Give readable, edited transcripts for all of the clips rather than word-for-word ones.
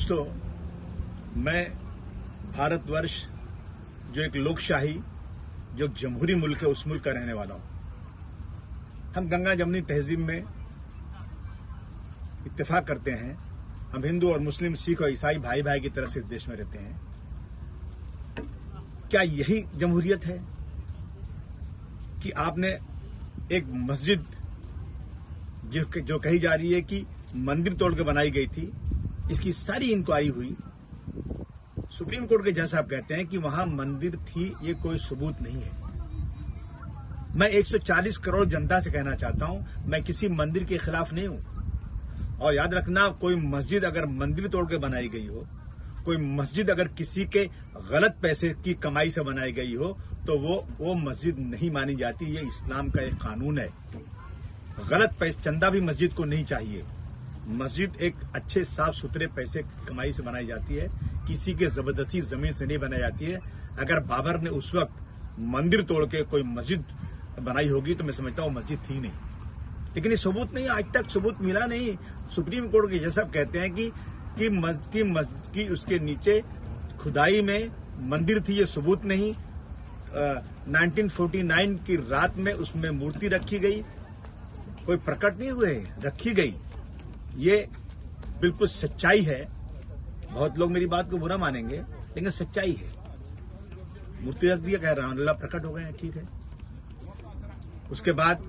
दोस्तों, मैं भारतवर्ष जो एक लोकशाही, जो एक जमहूरी मुल्क है, उस मुल्क का रहने वाला हूं। हम गंगा जमुनी तहजीब में इत्तेफाक करते हैं। हम हिंदू और मुस्लिम, सिख और ईसाई भाई भाई की तरह से इस देश में रहते हैं। क्या यही जमहूरियत है कि आपने एक मस्जिद जो कही जा रही है कि मंदिर तोड़ के बनाई गई थी, इसकी सारी इंक्वायरी हुई। सुप्रीम कोर्ट के जज साहब कहते हैं कि वहां मंदिर थी, ये कोई सबूत नहीं है। मैं 140 करोड़ जनता से कहना चाहता हूं, मैं किसी मंदिर के खिलाफ नहीं हूं। और याद रखना, कोई मस्जिद अगर मंदिर तोड़ के बनाई गई हो, कोई मस्जिद अगर किसी के गलत पैसे की कमाई से बनाई गई हो, तो वो मस्जिद नहीं मानी जाती। ये इस्लाम का एक कानून है। गलत पैसे, चंदा भी मस्जिद को नहीं चाहिए। मस्जिद एक अच्छे साफ सुथरे पैसे की कमाई से बनाई जाती है, किसी के जबरदस्ती जमीन से नहीं बनाई जाती है। अगर बाबर ने उस वक्त मंदिर तोड़ के कोई मस्जिद बनाई होगी तो मैं समझता हूं मस्जिद थी नहीं। लेकिन ये सबूत नहीं, आज तक सबूत मिला नहीं। सुप्रीम कोर्ट के जज साहब कहते हैं कि उसके नीचे खुदाई में मंदिर थी, ये सबूत नहीं। 1949 की रात में उसमें मूर्ति रखी गई, कोई प्रकट नहीं हुए, रखी गई। ये बिल्कुल सच्चाई है। बहुत लोग मेरी बात को बुरा मानेंगे, लेकिन सच्चाई है। मूर्ति रख दिया, कह रहा हूं अल्लाह प्रकट हो गए हैं, ठीक है। उसके बाद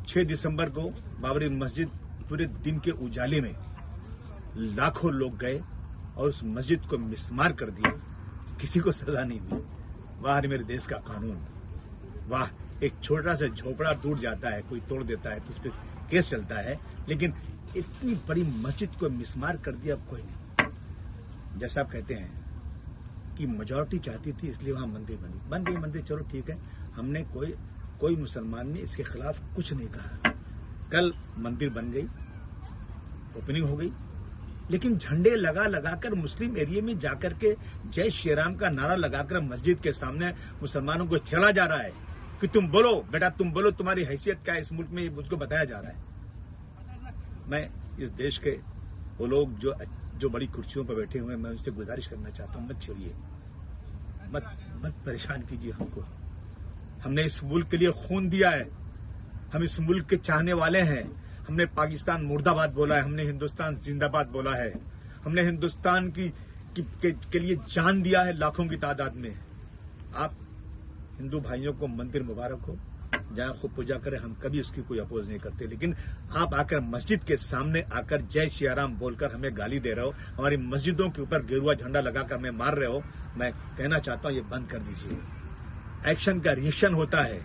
6 दिसंबर को बाबरी मस्जिद पूरे दिन के उजाले में लाखों लोग गए और उस मस्जिद को मिसमार कर दिया। किसी को सजा नहीं दी। वाह मेरे देश का कानून, वाह। एक छोटा सा झोपड़ा टूट जाता है, कोई तोड़ देता है तो उस पर केस चलता है, लेकिन इतनी बड़ी मस्जिद को मिसमार कर दिया कोई नहीं। जैसा आप कहते हैं कि मेजॉरिटी चाहती थी इसलिए वहां मंदिर बन गई मंदिर, चलो ठीक है। हमने कोई मुसलमान ने इसके खिलाफ कुछ नहीं कहा। कल मंदिर बन गई, ओपनिंग हो गई, लेकिन झंडे लगाकर मुस्लिम एरिया में जाकर के जय श्री राम का नारा लगाकर मस्जिद के सामने मुसलमानों को छेड़ा जा रहा है कि तुम बोलो बेटा, तुम बोलो, तुम्हारी हैसियत क्या है इस मुल्क में, मुझको बताया जा रहा है। मैं इस देश के वो लोग जो बड़ी कुर्सियों पर बैठे हुए हैं, मैं उनसे गुजारिश करना चाहता हूं, मत छेड़िए, मत परेशान कीजिए हमको। हमने इस मुल्क के लिए खून दिया है, हम इस मुल्क के चाहने वाले हैं। हमने पाकिस्तान मुर्दाबाद बोला है, हमने हिंदुस्तान जिंदाबाद बोला है, हमने हिंदुस्तान के लिए जान दिया है लाखों की तादाद में। आप हिंदू भाइयों को मंदिर मुबारक हो, जहां खूब पूजा करें, हम कभी उसकी कोई अपोज नहीं करते। लेकिन आप आकर मस्जिद के सामने आकर जय श्री राम बोलकर हमें गाली दे रहे हो, हमारी मस्जिदों के ऊपर गेरुआ झंडा लगाकर हमें मार रहे हो, मैं कहना चाहता हूं ये बंद कर दीजिए। एक्शन का रिएक्शन होता है।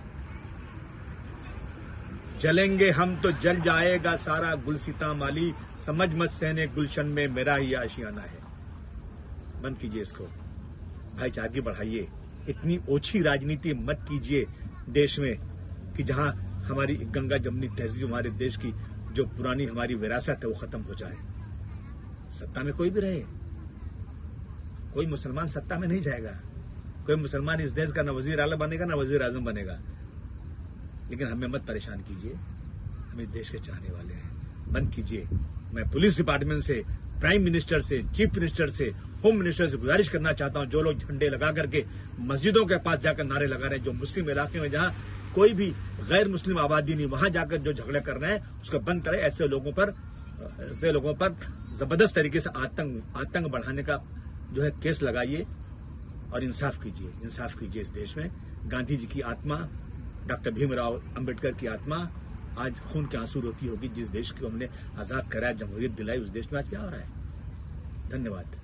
जलेंगे हम तो जल जाएगा सारा गुलसिता माली, समझ मत सहने गुलशन में मेरा ही आशियाना है। बंद कीजिए इसको, भाईचारगी बढ़ाइए। इतनी ओछी राजनीति मत कीजिए देश में कि जहां हमारी गंगा जमुनी तहजीब, हमारे देश की जो पुरानी हमारी विरासत है, वो खत्म हो जाए। सत्ता में कोई भी रहे, कोई मुसलमान सत्ता में नहीं जाएगा। कोई मुसलमान इस देश का ना वजीर आला बनेगा ना वजीर आजम बनेगा। लेकिन हमें मत परेशान कीजिए, हम इस देश के चाहने वाले हैं। बंद कीजिए। मैं पुलिस डिपार्टमेंट से, प्राइम मिनिस्टर से, चीफ मिनिस्टर से, होम मिनिस्टर से गुजारिश करना चाहता हूं, जो लोग झंडे लगा करके मस्जिदों के पास जाकर नारे लगा रहे हैं, जो मुस्लिम इलाके में जहां कोई भी गैर मुस्लिम आबादी नहीं, वहां जाकर जो झगड़े कर रहे हैं, उसको बंद करें। ऐसे लोगों पर जबरदस्त तरीके से आतंक बढ़ाने का जो है केस लगाइए और इंसाफ कीजिए इस देश में। गांधी जी की आत्मा, डॉक्टर भीमराव अंबेडकर की आत्मा आज खून के आंसू रोती होगी। जिस देश को हमने आजाद कराया, जमहूरियत दिलाई, उस देश में आज क्या हो रहा है। धन्यवाद।